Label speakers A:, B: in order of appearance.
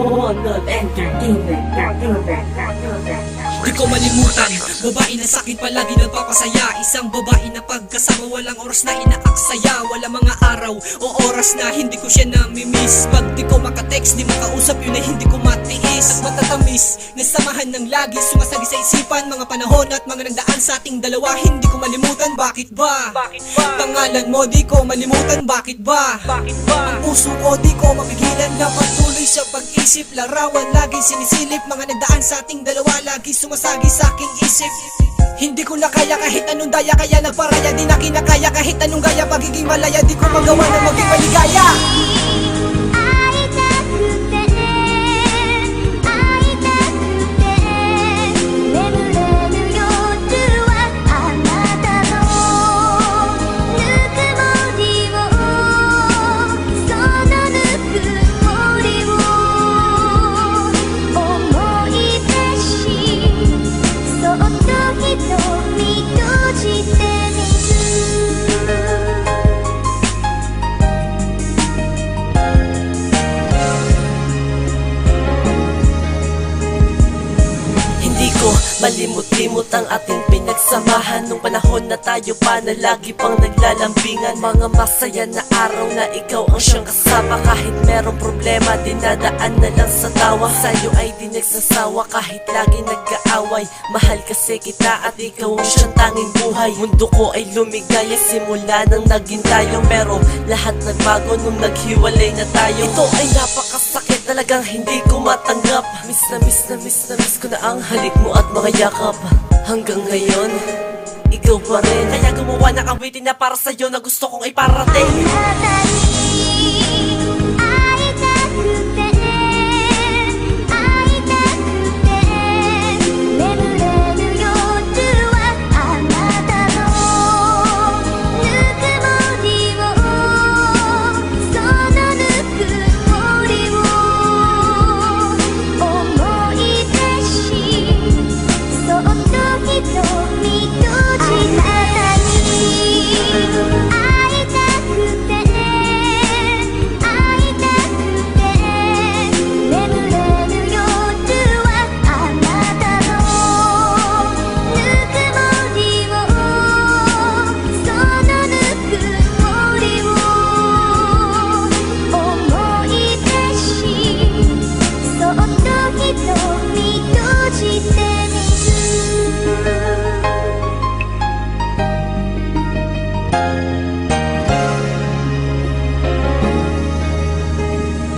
A: Monol Entertainment.
B: Di ko malimutan, babae na sa'kin palagi nagpapasaya. Isang babae na pagkasama walang oras na inaaksaya. Wala mga araw o oras na hindi ko siya namimiss. Pag di ko makatext, di makausap, yun ay hindi ko matiis. At matatamis, nasamahan ng lagi sumasagi sa isipan. Mga panahon at mga nagdaan sa ating dalawa, hindi ko malimutan, bakit ba? Pangalan mo di ko malimutan, bakit ba? Ang puso ko di ko mapigilan na patuloy sa pag-isip. Larawan laging sinisilip, mga nagdaan sa ating dalawa lagi sumasagi sa aking isip. Hindi ko na kaya kahit anong daya, kaya nagparaya. Di na kinakaya kahit anong gaya, pagiging malaya di ko magawa na maging maligaya.
A: Malimot-limot ang ating pinagsamahan nung panahon na tayo pa na lagi pang naglalambingan. Mga masaya na araw na ikaw ang siyang kasama. Kahit merong problema, dinadaan na lang sa tawa. Sa'yo ay di nagsasawa kahit lagi nag-aaway. Mahal kasi kita at ikaw ang siyang tanging buhay. Mundo ko ay lumigaya simula nang naging tayo, pero lahat nagbago nung naghiwalay na tayo. Ito ay napakasakit, talagang hindi ko matanggap. Miss na miss na miss na miss ko na ang halik mo at mga yakap. Hanggang ngayon, ikaw pa rin. Kaya gumawa ng awitin na para sa'yo na gusto kong iparating.